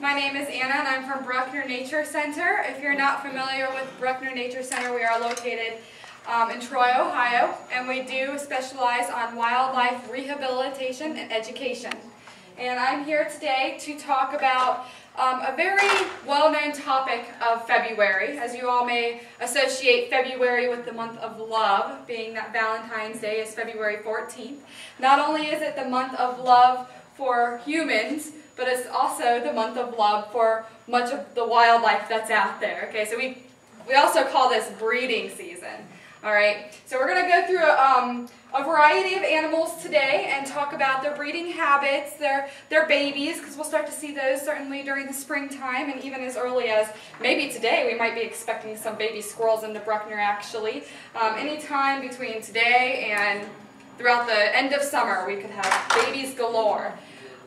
My name is Anna and I'm from Bruckner Nature Center. If you're not familiar with Bruckner Nature Center, we are located in Troy, Ohio, and we do specialize on wildlife rehabilitation and education. And I'm here today to talk about a very well-known topic of February. As you all may associate February with the month of love, being that Valentine's Day is February 14th. Not only is it the month of love for humans, but it's also the month of love for much of the wildlife that's out there. Okay, so we also call this breeding season. All right, so we're going to go through a variety of animals today and talk about their breeding habits, their babies, because we'll start to see those certainly during the springtime, and even as early as maybe today we might be expecting some baby squirrels into Bruckner actually. Anytime between today and throughout the end of summer we could have babies galore.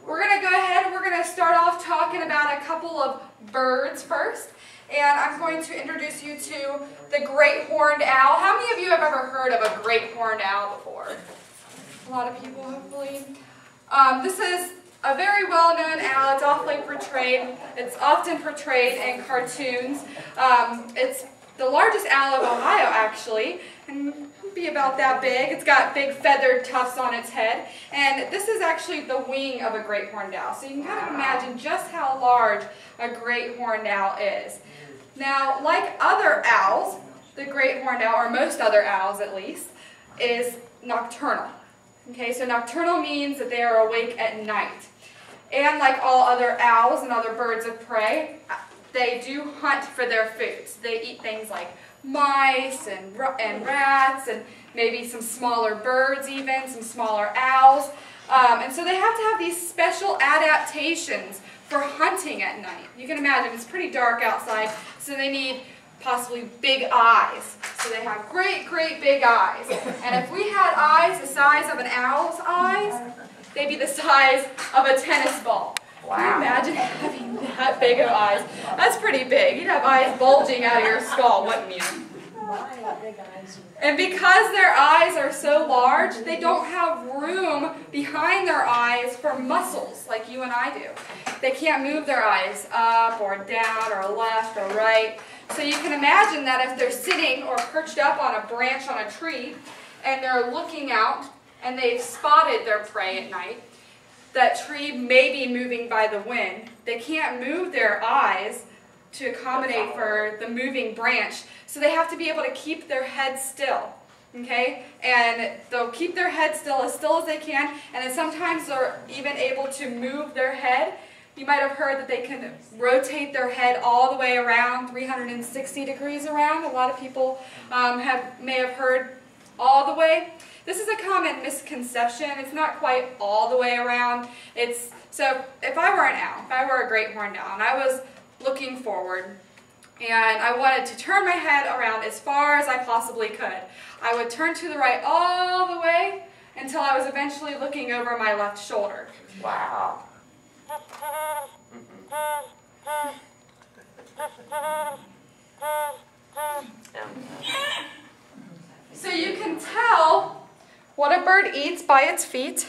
We're going to go ahead and we're going to start off talking about a couple of birds first. And I'm going to introduce you to the great horned owl. How many of you have ever heard of a great horned owl before? A lot of people, hopefully. This is a very well-known owl. It's often portrayed in cartoons. It's the largest owl of Ohio, actually, and be about that big. It's got big feathered tufts on its head, and this is actually the wing of a great horned owl. So you can kind of imagine just how large a great horned owl is. Now, like other owls, the great horned owl, or most other owls at least, is nocturnal. Okay, so nocturnal means that they are awake at night. And like all other owls and other birds of prey, they do hunt for their foods. They eat things like mice and rats and maybe some smaller birds even, some smaller owls. And so they have to have these special adaptations for hunting at night. You can imagine it's pretty dark outside, so they need possibly big eyes. So they have great, great big eyes. And if we had eyes the size of an owl's eyes, they'd be the size of a tennis ball. Wow. Can you imagine having that big of eyes? That's pretty big. You'd have eyes bulging out of your skull, wouldn't you? And because their eyes are so large, they don't have room behind their eyes for muscles like you and I do. They can't move their eyes up or down or left or right. So you can imagine that if they're sitting or perched up on a branch on a tree and they're looking out and they've spotted their prey at night, that tree may be moving by the wind. They can't move their eyes to accommodate for the moving branch, so they have to be able to keep their head still. Okay? And they'll keep their head still as they can, and then sometimes they're even able to move their head. You might have heard that they can rotate their head all the way around, 360 degrees around. A lot of people may have heard all the way. This is a common misconception. It's not quite all the way around. So if I were an owl, if I were a great horned owl, and I was looking forward, and I wanted to turn my head around as far as I possibly could, I would turn to the right all the way until I was eventually looking over my left shoulder. Wow. So you can tell what a bird eats by its feet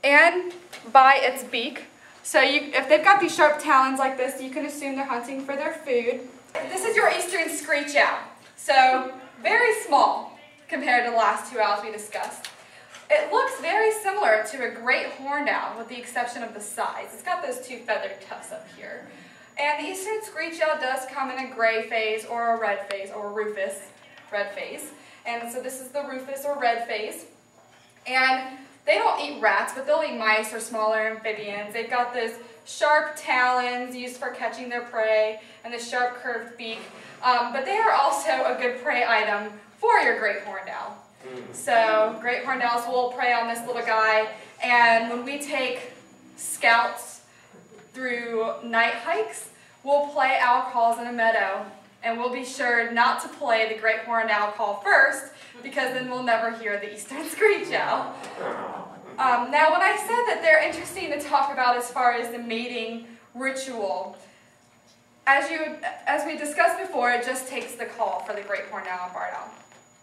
and by its beak. So if they've got these sharp talons like this, you can assume they're hunting for their food. This is your eastern screech owl. So very small compared to the last two owls we discussed. It looks very similar to a great horned owl with the exception of the size. It's got those two feathered tufts up here. And the eastern screech owl does come in a gray phase or a red phase, or a rufous red phase. And so this is the rufous or red phase. And they don't eat rats, but they'll eat mice or smaller amphibians. They've got those sharp talons used for catching their prey and the sharp curved beak. But they are also a good prey item for your great horned owl. So great horned owls will prey on this little guy. And when we take scouts through night hikes, we'll play owl calls in a meadow. And we'll be sure not to play the great horned owl call first, because then we'll never hear the eastern screech owl. Now, when I said that they're interesting to talk about as far as the mating ritual, as we discussed before, it just takes the call for the great horned owl and barred owl.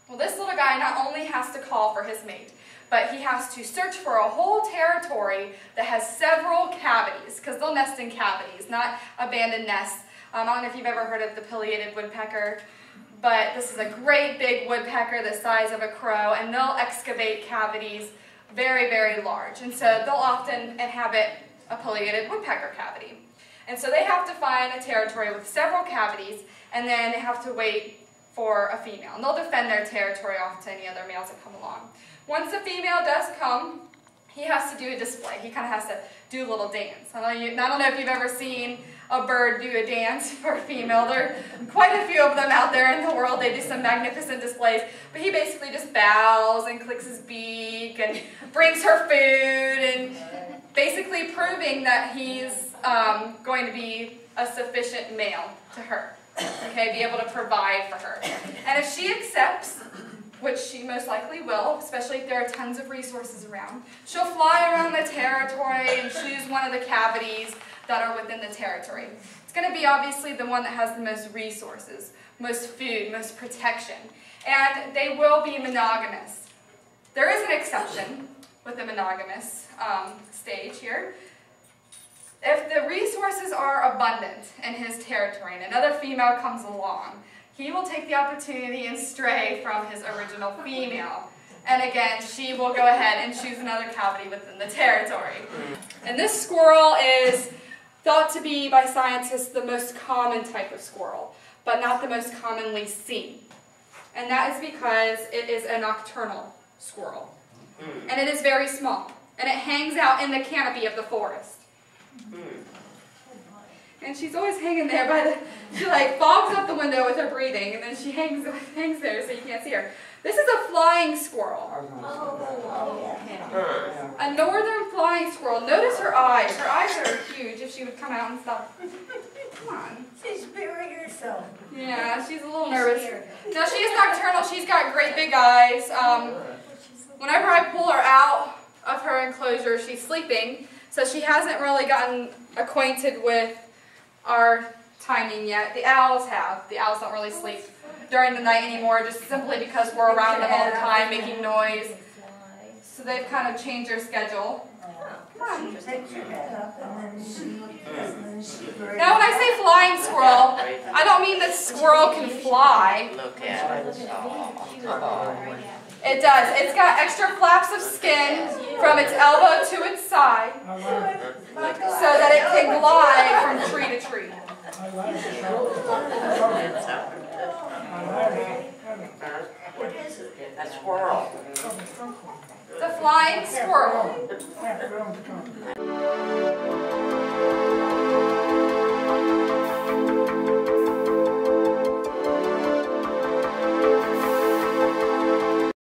Well, this little guy not only has to call for his mate, but he has to search for a whole territory that has several cavities, because they'll nest in cavities, not abandoned nests. I don't know if you've ever heard of the pileated woodpecker, but this is a great big woodpecker the size of a crow, and they'll excavate cavities very, very large. And so they'll often inhabit a pileated woodpecker cavity. And so they have to find a territory with several cavities, and then they have to wait for a female. And they'll defend their territory off to any other males that come along. Once the female does come, he has to do a display. He kind of has to do a little dance. I don't know if you've ever seen a bird do a dance for a female. There are quite a few of them out there in the world. They do some magnificent displays. But he basically just bows and clicks his beak and brings her food, and basically proving that he's going to be a sufficient male to her. Okay, be able to provide for her. And if she accepts, which she most likely will, especially if there are tons of resources around, she'll fly around the territory and choose one of the cavities that are within the territory. It's going to be obviously the one that has the most resources, most food, most protection. And they will be monogamous. There is an exception with the monogamous stage here. If the resources are abundant in his territory and another female comes along, he will take the opportunity and stray from his original female. And again, she will go ahead and choose another cavity within the territory. And this squirrel is thought to be by scientists the most common type of squirrel, but not the most commonly seen. And that is because it is a nocturnal squirrel. And it is very small. And it hangs out in the canopy of the forest. And she's always hanging there by the, she like fogs up the window with her breathing, and then she hangs there so you can't see her. This is a flying squirrel. A northern flying squirrel. Notice her eyes. Her eyes are huge if she would come out and stop. Come on. She's buried herself. Yeah, she's a little nervous. Now she is nocturnal. She's got great big eyes. Whenever I pull her out of her enclosure, she's sleeping. So she hasn't really gotten acquainted with our timing yet. The owls have. The owls don't really sleep during the night anymore, just simply because we're around them all the time making noise. So they've kind of changed their schedule. Come on. Now when I say flying squirrel, I don't mean that squirrel can fly. Look at it. It does. It's got extra flaps of skin from its elbow to its side so that it can glide from tree to tree. What is it? A squirrel. The flying squirrel.